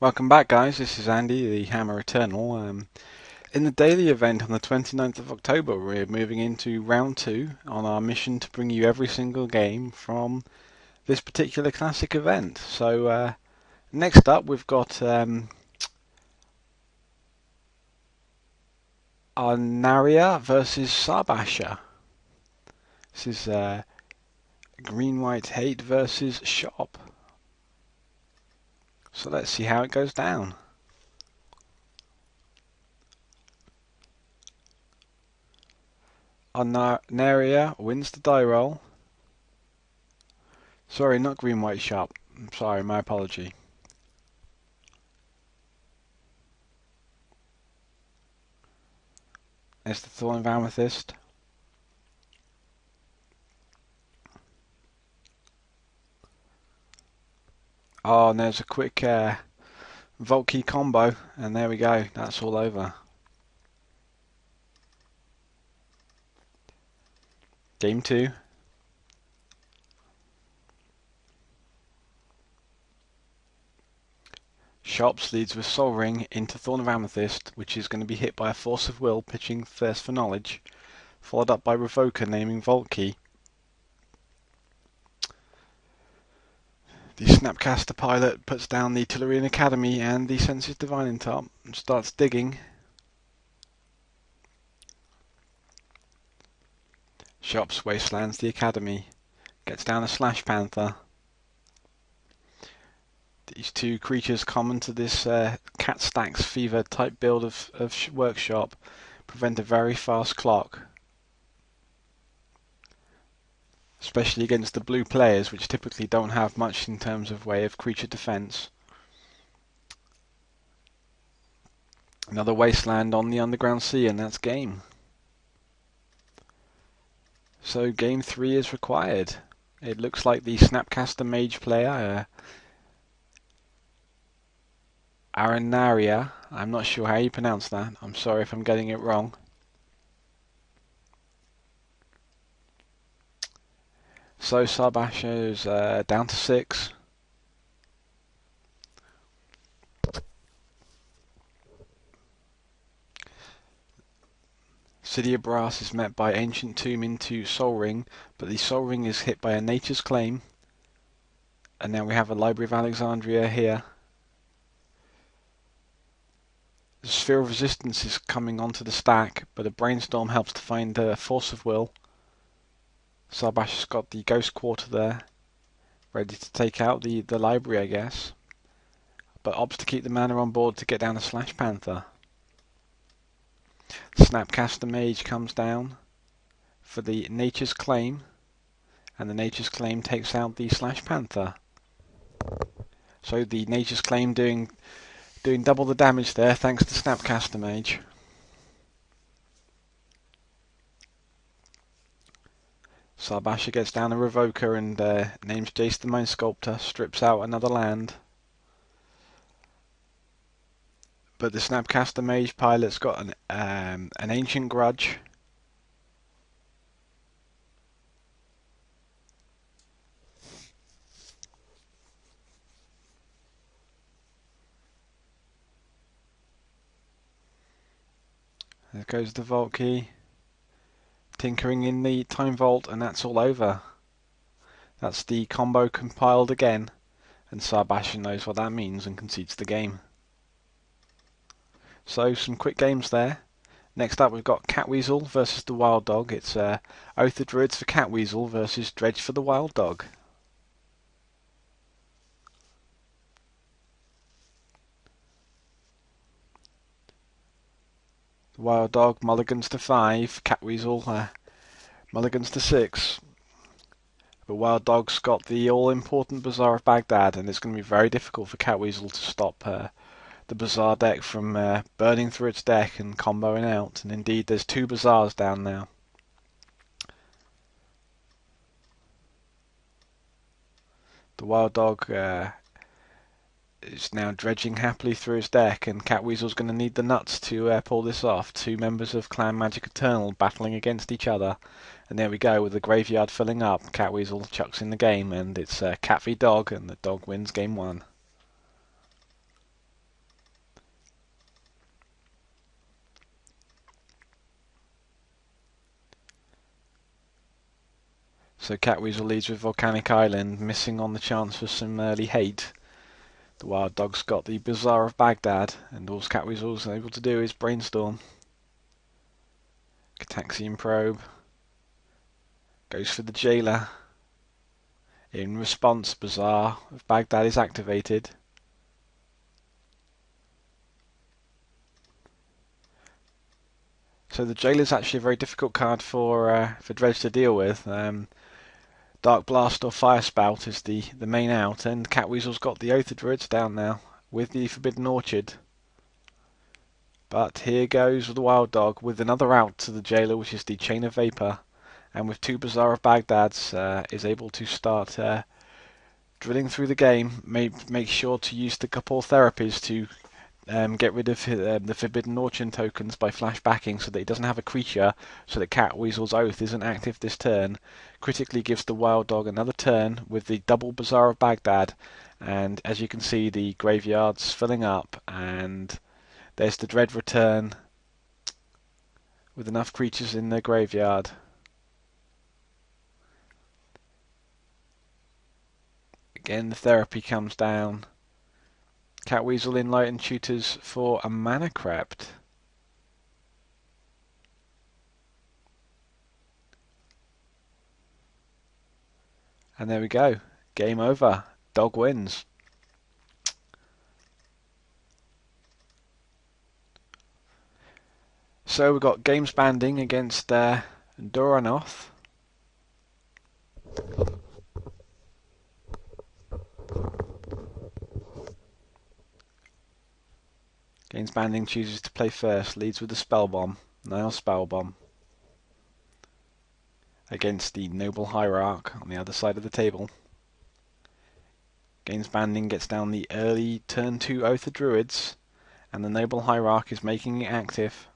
Welcome back, guys. This is Andy, the Hammer Eternal. In the daily event on the 29th of October, we're moving into round 2 on our mission to bring you every single game from this particular classic event. So, next up, we've got Arnaria versus Sarbasha. This is Green White Hate versus Shop. So, let's see how it goes down. Arnaria wins the die roll. Sorry, not Green White Shop. I'm sorry, my apology. There's the Thorn of Amethyst. Oh, and there's a quick Vault Key combo, and there we go. That's all over. Game 2. Shops leads with Sol Ring into Thorn of Amethyst, which is going to be hit by a Force of Will, pitching Thirst for Knowledge, followed up by Revoker naming Vault Key. The Snapcaster pilot puts down the Tellurian Academy and the Senses Divine in top and starts digging. Shops wastelands the Academy, gets down a Slash Panther. These two creatures common to this Cat Stacks Fever type build of Workshop prevent a very fast clock, especially against the blue players, which typically don't have much in terms of way of creature defense. Another wasteland on the Underground Sea, and that's game. So game 3 is required. It looks like the Snapcaster Mage player, Aranaria, I'm not sure how you pronounce that. I'm sorry if I'm getting it wrong. So Sarbasha is down to 6. City of Brass is met by Ancient Tomb into Sol Ring, but the Sol Ring is hit by a Nature's Claim. And now we have a Library of Alexandria here. The Sphere of Resistance is coming onto the stack, but a Brainstorm helps to find a Force of Will. Sarbasha's got the Ghost Quarter there, ready to take out the library, I guess. But opts to keep the mana on board to get down a Slash Panther. Snapcaster Mage comes down for the Nature's Claim, and the Nature's Claim takes out the Slash Panther. So the Nature's Claim doing double the damage there, thanks to Snapcaster Mage. Sarbasha gets down a Revoker and names Jace the Mind Sculptor, strips out another land. But the Snapcaster Mage pilot's got an Ancient Grudge. There goes the Vault Key. Tinkering in the Time Vault, and that's all over. That's the combo compiled again, and Sarbasha knows what that means and concedes the game. So some quick games there. Next up we've got Catweasel versus the Wild Dog. It's Oath of Druids for Catweasel versus Dredge for the Wild Dog. The Wild Dog mulligans to 5, Catweasel mulligans to 6. The Wild Dog's got the all-important Bazaar of Baghdad, and it's going to be very difficult for Catweasel to stop the Bazaar deck from burning through its deck and comboing out. And indeed, there's 2 Bazaars down now. The Wild Dog is now dredging happily through his deck, and Catweasel's going to need the nuts to pull this off. 2 members of Clan Magic Eternal battling against each other. And there we go, with the graveyard filling up, Catweasel chucks in the game, and it's Cat v Dog, and the dog wins game 1. So Catweasel leads with Volcanic Island, missing on the chance for some early hate. The Wild Dog's got the Bazaar of Baghdad, and all Catweasel's able to do is brainstorm. Cataxian Probe goes for the Jailer. In response, Bazaar of Baghdad is activated. So the Jailer is actually a very difficult card for Dredge to deal with. Dark Blast or Fire Spout is the main out, and Catweasel's got the Oath of Druids down now with the Forbidden Orchard. But here goes the Wild Dog with another out to the Jailer, which is the Chain of Vapor, and with two Bazaar of Baghdad's is able to start drilling through the game. Make sure to use the couple therapies to get rid of the Forbidden Orchard tokens by flashbacking so that he doesn't have a creature, so that Catweasel's Oath isn't active this turn. Critically gives the Wild Dog another turn with the double Bazaar of Baghdad, and as you can see the graveyard's filling up, and there's the Dread Return with enough creatures in the graveyard. Again the therapy comes down. Catweasel Enlightened Tutors for a Mana Crypt. And there we go. Game over. Dog wins. So we've got Games Banding against Doranoth. Games Banding chooses to play first, leads with the Spell Bomb. Now Spell Bomb. Against the Noble Hierarch on the other side of the table. Games Banding gets down the early turn 2 Oath of Druids, and the Noble Hierarch is making it active.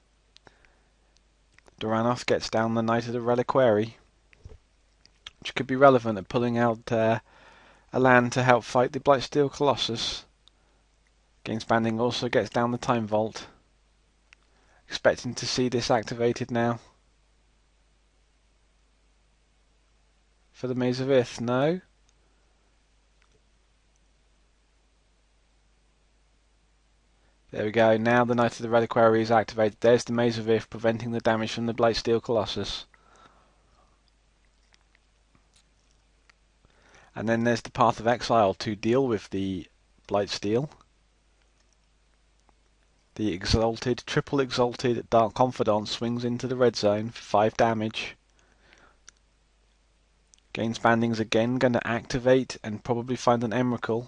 Doranoth gets down the Knight of the Reliquary, which could be relevant at pulling out a land to help fight the Blightsteel Colossus. Games Banding also gets down the Time Vault. Expecting to see this activated now. For the Maze of Ith, no? There we go, now the Knight of the Reliquary is activated. There's the Maze of Ith preventing the damage from the Blightsteel Colossus. And then there's the Path of Exile to deal with the Blightsteel. The triple exalted Dark Confidant swings into the red zone for 5 damage. Games Banding's again going to activate and probably find an Emrakul.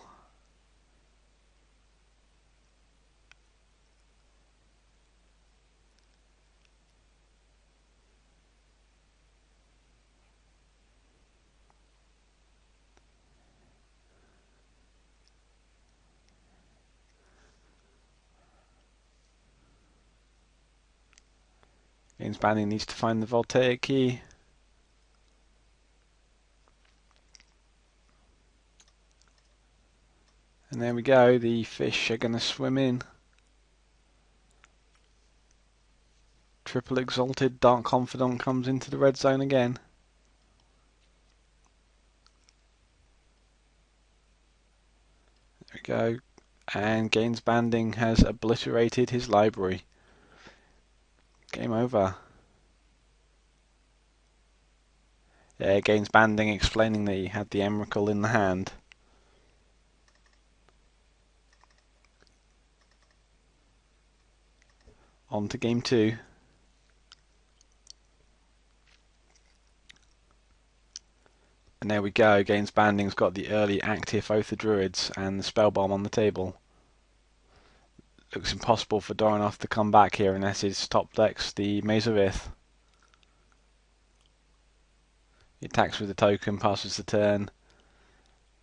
Games Banding needs to find the Voltaic Key. And there we go, the fish are going to swim in. Triple Exalted Dark Confidant comes into the red zone again. There we go. And Games Banding has obliterated his library. Game over. Yeah, Games Banding explaining that he had the Emrakul in the hand. On to game 2. And there we go, Games Banding's got the early active Oath of Druids and the Spell Bomb on the table. Looks impossible for Doranoth to come back here unless his top deck's the Maze of Ith. He attacks with the token, passes the turn,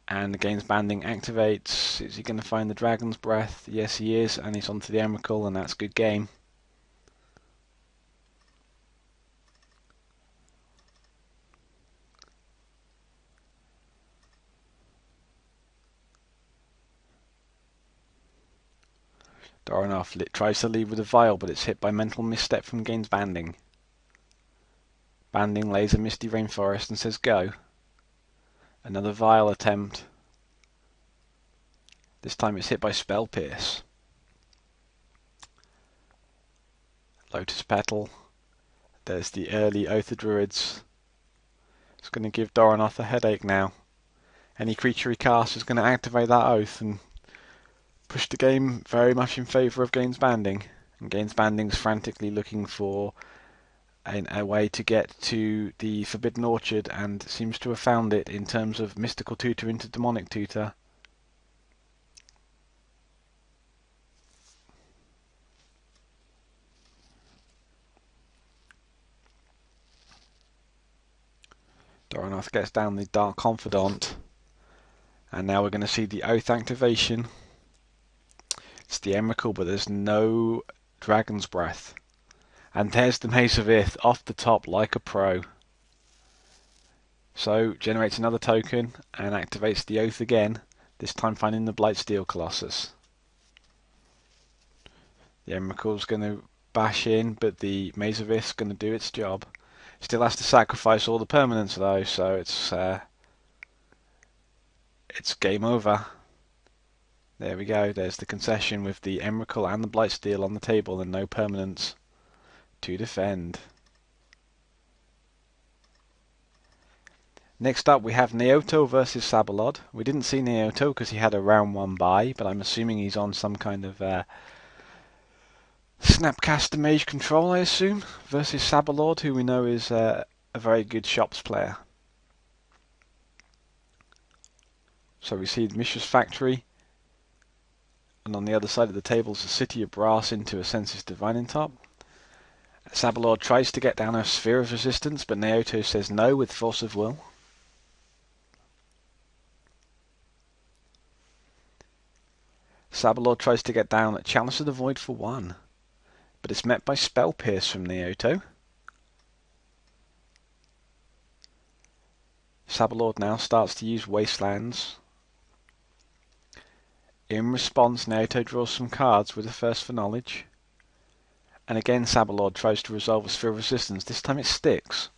and the Games Banding activates. Is he going to find the Dragon's Breath? Yes he is, and he's onto the Emrakul, and that's good game. Doranoth tries to lead with a Vial, but it's hit by Mental Misstep from Games Banding. Banding lays a Misty Rainforest and says go. Another vile attempt. This time it's hit by Spell Pierce. Lotus Petal. There's the early Oath of Druids. It's going to give Doranoth a headache now. Any creature he casts is going to activate that Oath and push the game very much in favour of Gaines Banding. And Gaines Banding's frantically looking for a way to get to the Forbidden Orchard, and seems to have found it in terms of Mystical Tutor into Demonic Tutor. Doranoth gets down the Dark Confidant, and now we're going to see the Oath activation. It's the Emrakul, but there's no Dragon's Breath. And there's the Maze of Ith off the top like a pro. So, generates another token and activates the Oath again, this time finding the Blightsteel Colossus. The Emrakul's going to bash in, but the Maze of Ith's going to do its job. Still has to sacrifice all the permanents though, so it's game over. There we go, there's the concession with the Emrakul and the Blightsteel on the table and no permanents to defend. Next up we have Neoto versus Sabalod. We didn't see Neoto because he had a round 1 bye, but I'm assuming he's on some kind of Snapcaster Mage control, I assume, versus Sabalod, who we know is a very good shops player. So we see Mishra's Factory, and on the other side of the table is the City of Brass into a Sensus Divining top. Sabalod tries to get down a Sphere of Resistance, but Neoto says no with Force of Will. Sabalod tries to get down a Chalice of the Void for 1, but it's met by Spell Pierce from Neoto. Sabalod now starts to use Wastelands. In response, Neoto draws some cards with a Thirst for Knowledge. And again Sabalod tries to resolve a Sphere of Resistance. This time it sticks.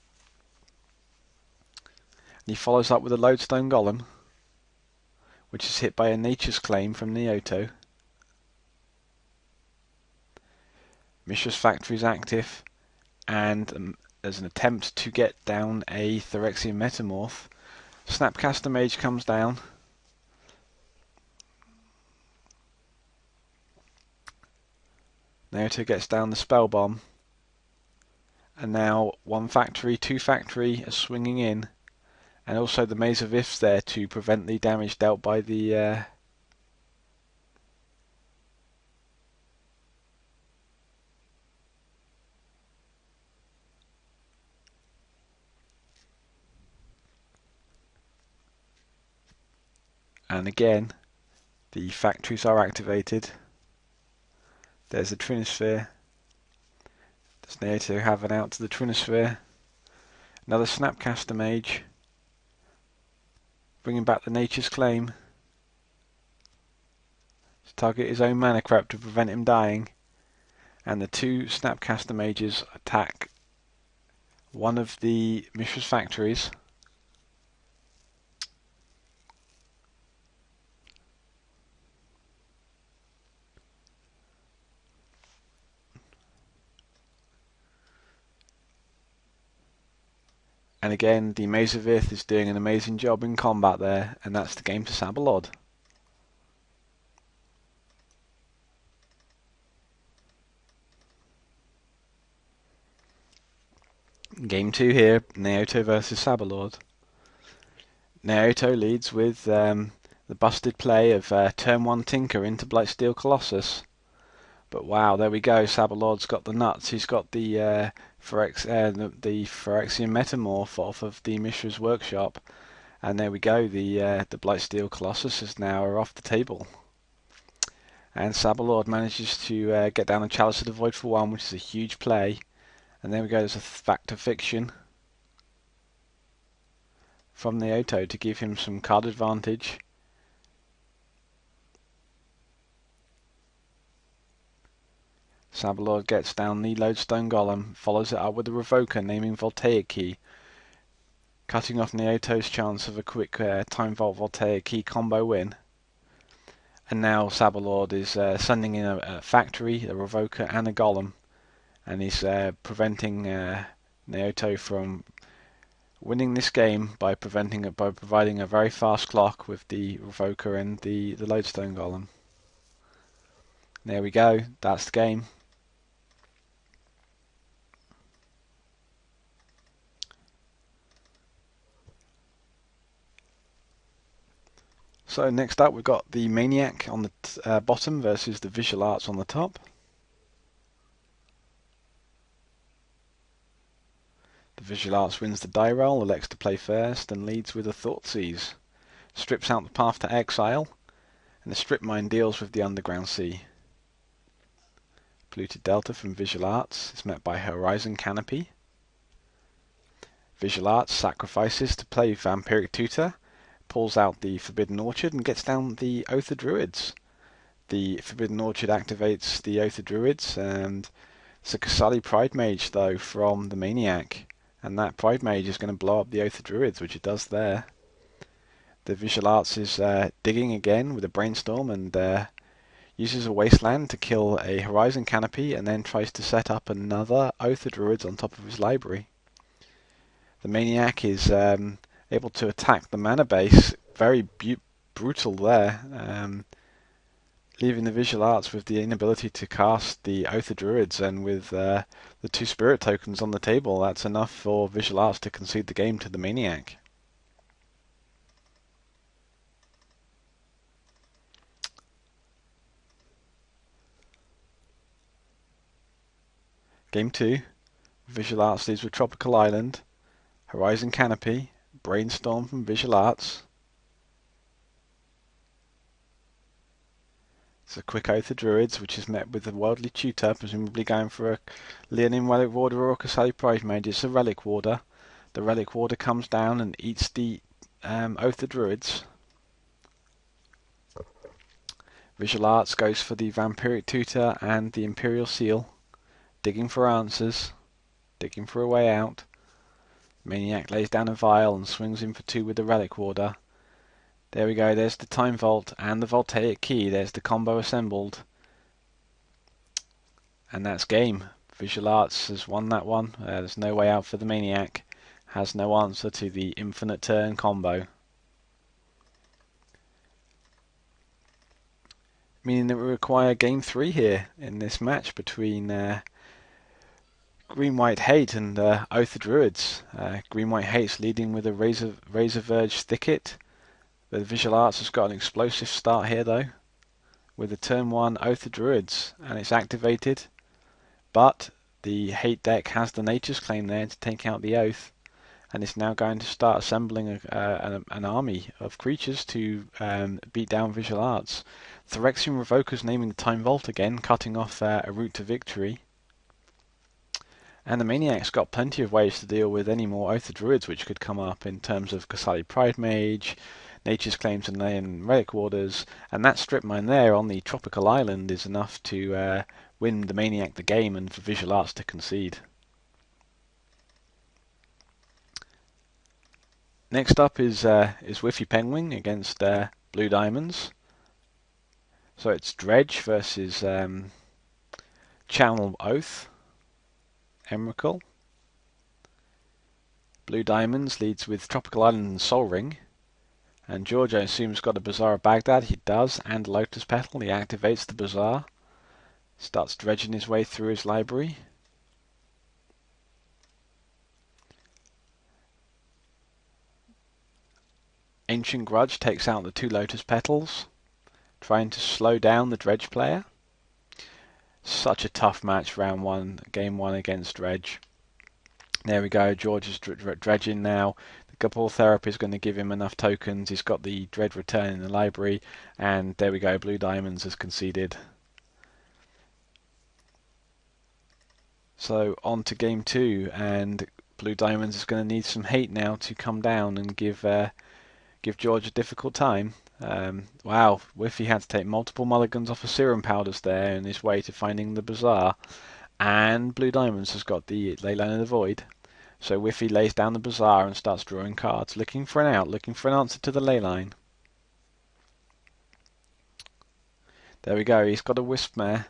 And he follows up with a Lodestone Golem, which is hit by a Nature's Claim from Neoto. Mishra's Factory is active, and there's an attempt to get down a Phyrexian Metamorph. Snapcaster Mage comes down. Neoto gets down the Spell Bomb, and now 1 factory, 2 factory are swinging in, and also the Maze of Ith's there to prevent the damage dealt by the and again the factories are activated. There's the Trinisphere. Does Neoto have an out to the Trinisphere? Another Snapcaster Mage, bringing back the Nature's Claim to target his own mana creep to prevent him dying. And the 2 Snapcaster Mages attack one of the Mishra's Factories. And again, the Maze of Ith is doing an amazing job in combat there, and that's the game for Sabalod. Game 2 here, Neoto versus Sabalod. Neoto leads with the busted play of turn 1 Tinker into Blightsteel Colossus. But wow, there we go, Sabalod's got the nuts. He's got the Phyrexian Metamorph off of the Mishra's Workshop. And there we go, the Blightsteel Colossus is now off the table. And Sabalod manages to get down a Chalice of the Void for 1, which is a huge play. And there we go, there's a Fact of Fiction from Neoto to give him some card advantage. Sabalod gets down the Lodestone Golem, follows it up with a Revoker, naming Voltaic Key. cutting off Naoto's chance of a quick Time Vault Voltaic key combo win. And now Sabalord is sending in a factory, a Revoker, and a Golem, and he's preventing Naoto from winning this game by providing a very fast clock with the Revoker and the Lodestone Golem. There we go. That's the game. So next up we've got the Maniac on the bottom versus the Visual Arts on the top. The Visual Arts wins the die roll, elects to play first, and leads with a Thoughtseize. Strips out the path to exile, and the Strip Mine deals with the Underground Sea. Polluted Delta from Visual Arts is met by Horizon Canopy. Visual Arts sacrifices to play Vampiric Tutor, pulls out the Forbidden Orchard and gets down the Oath of Druids. The Forbidden Orchard activates the Oath of Druids, and it's a Qasali Pridemage though from the Maniac, and that Pridemage is going to blow up the Oath of Druids, which it does there. The Visual Arts is digging again with a Brainstorm and uses a Wasteland to kill a Horizon Canopy, and then tries to set up another Oath of Druids on top of his library. The Maniac is able to attack the mana base, very brutal there, leaving the Visual Arts with the inability to cast the Oath of Druids, and with the 2 Spirit tokens on the table, that's enough for Visual Arts to concede the game to the Maniac. Game 2, Visual Arts leads with Tropical Island, Horizon Canopy, Brainstorm from Visual Arts. It's a quick Oath of Druids, which is met with the Worldly Tutor, presumably going for a Leonin Relic Warder or a Qasali Pridemage. It's a Relic Warder. The Relic Warder comes down and eats the Oath of Druids. Visual Arts goes for the Vampiric Tutor and the Imperial Seal, digging for answers, digging for a way out. Maniac lays down a Vial and swings in for 2 with the Relic Warder. There we go, there's the Time Vault and the Voltaic Key, there's the combo assembled. And that's game. Visual Arts has won that one. There's no way out for the Maniac. Has no answer to the infinite turn combo. Meaning that we require game 3 here in this match between Green-White Hate and Oath of Druids. Green-White Hate's leading with a Razor Verge Thicket. The Visual Arts has got an explosive start here though, with a turn 1 Oath of Druids, and it's activated. But the Hate deck has the Nature's Claim there to take out the Oath, and it's now going to start assembling an army of creatures to beat down Visual Arts. Phyrexian Revoker's naming the Time Vault again, cutting off a route to victory. And the Maniac's got plenty of ways to deal with any more Oath of Druids which could come up in terms of Qasali Pridemage, Nature's Claims and Relic Warders, and that Strip Mine there on the Tropical Island is enough to win the Maniac the game and for Visual Arts to concede. Next up is Whiffy Penguin against Blue Diamonds. So it's Dredge versus Channel Oath. Emrakul. Blue Diamonds leads with Tropical Island and Sol Ring. And George, I assume, has got a Bazaar of Baghdad. He does, and Lotus Petal. He activates the Bazaar. Starts dredging his way through his library. Ancient Grudge takes out the 2 Lotus Petals, trying to slow down the Dredge player. Such a tough match, round 1, game 1 against Dredge. There we go, George is dredging now. The Gabor Therapy is going to give him enough tokens. He's got the Dread Return in the library, and there we go, Blue Diamonds has conceded. So on to game 2, and Blue Diamonds is going to need some hate now to come down and give George a difficult time. Wow, Whiffy had to take multiple mulligans off of Serum Powders there in his way to finding the Bazaar. And Blue Diamonds has got the Leyline of the Void. So Whiffy lays down the Bazaar and starts drawing cards, looking for an out, looking for an answer to the ley line. There we go, he's got a Wispmare.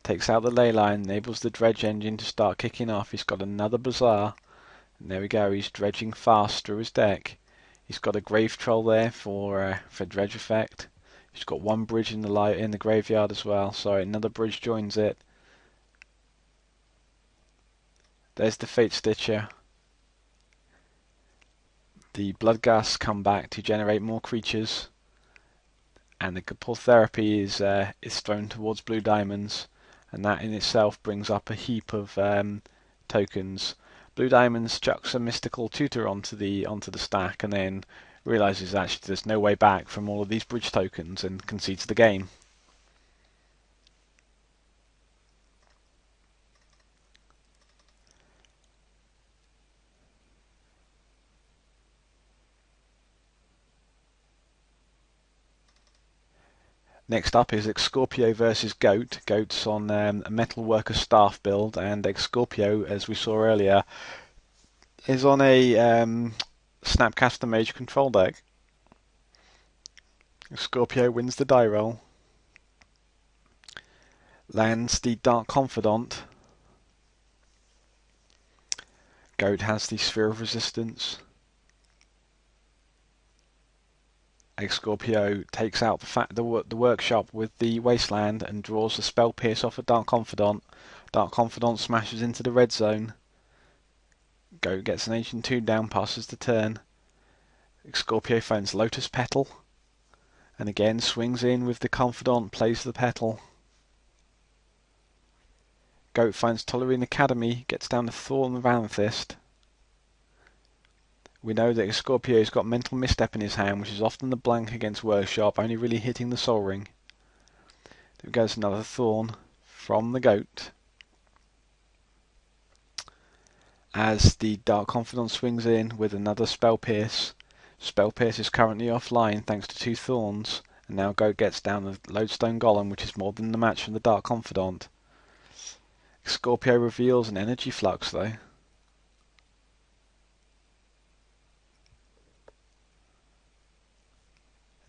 Takes out the ley line, enables the dredge engine to start kicking off. He's got another Bazaar. And there we go, he's dredging fast through his deck. He's got a Grave Troll there for dredge effect. He's got one bridge in the graveyard as well. Sorry, another bridge joins it. There's the Fate Stitcher. The Bloodghast come back to generate more creatures. And the Gapul Therapy is thrown towards blue diamonds. And that in itself brings up a heap of tokens. Blue Diamonds chucks a Mystical Tutor onto the stack and then realizes actually there's no way back from all of these bridge tokens and concedes the game. Next up is X-Scorpio versus Goat. Goat's on a Metalworker Staff build, and X-Scorpio, as we saw earlier, is on a Snapcaster Mage control deck. X-Scorpio wins the die roll. Lands the Dark Confidant. Goat has the Sphere of Resistance. X-Scorpio takes out the workshop with the Wasteland and draws a Spell Pierce off a Dark Confidant. Dark Confidant smashes into the red zone. Goat gets an Ancient Tomb down, passes the turn. X-Scorpio finds Lotus Petal. And again swings in with the Confidant, plays the Petal. Goat finds Tollerine Academy, gets down to Thorn of Amethyst. We know that Scorpio's got Mental Misstep in his hand, which is often the blank against Workshop, only really hitting the Sol Ring. There goes another Thorn from the Goat. As the Dark Confidant swings in with another Spell Pierce. Spell Pierce is currently offline thanks to 2 Thorns, and now Goat gets down the Lodestone Golem, which is more than the match from the Dark Confidant. Scorpio reveals an Energy Flux though.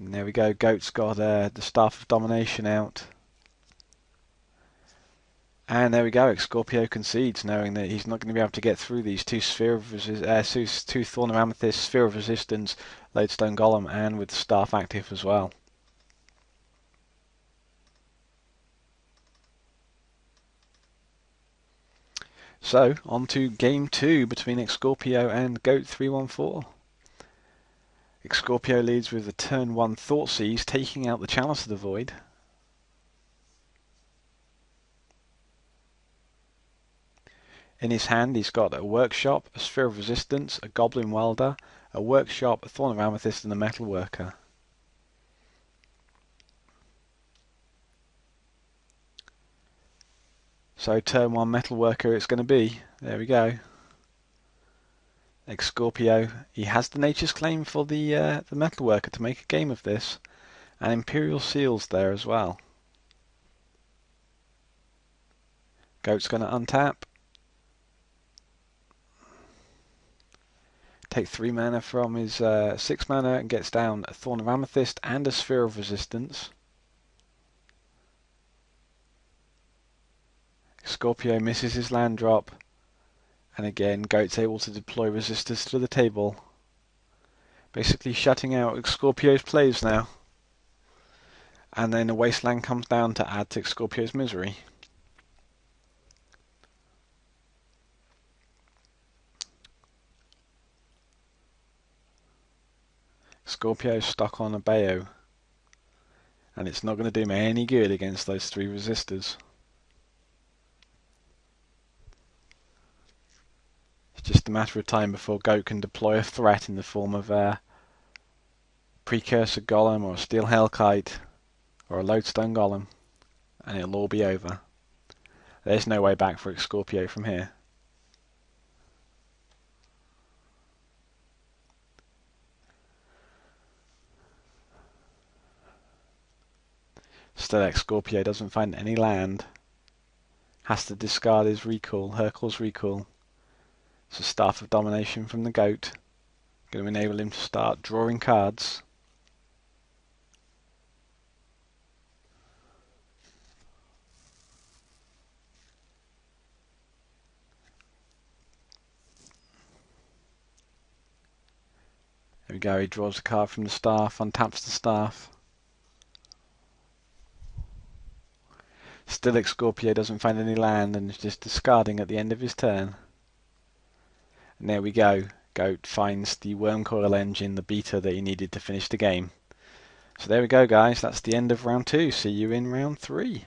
And there we go, Goat's got the Staff of Domination out. And there we go, Scorpio concedes, knowing that he's not going to be able to get through these 2 two Thorn of Amethyst, Sphere of Resistance, Lodestone Golem, and with the Staff active as well. So, on to Game 2 between X-Scorpio and Goat 314. X-Scorpio leads with a turn 1 Thoughtseize, taking out the Chalice of the Void. In his hand he's got a Workshop, a Sphere of Resistance, a Goblin Welder, a Workshop, a Thorn of Amethyst, and a Metalworker. So turn 1 Metalworker it's going to be. There we go. X-Scorpio, he has the Nature's Claim for the Metalworker to make a game of this. And Imperial Seals there as well. Goat's going to untap. Take 3 mana from his 6 mana and gets down a Thorn of Amethyst and a Sphere of Resistance. Scorpio misses his land drop. And again, Goat's able to deploy resistors to the table. Basically shutting out Scorpio's plays now. And then a Wasteland comes down to add to Scorpio's misery. Scorpio's stuck on a Bayo. And it's not going to do me any good against those 3 resistors. Just a matter of time before Goat can deploy a threat in the form of a Precursor Golem or a Steel Hellkite or a Lodestone Golem, and it'll all be over. There's no way back for Scorpio from here. Still, Scorpio doesn't find any land. Has to discard his recall, Hurkyl's Recall. It's a Staff of Domination from the Goat. Going to enable him to start drawing cards. There we go, he draws a card from the staff, untaps the staff. Still Scorpio doesn't find any land and is just discarding at the end of his turn. And there we go. Goat finds the Wormcoil Engine, the beta that he needed to finish the game. So there we go, guys. That's the end of round 2. See you in round 3.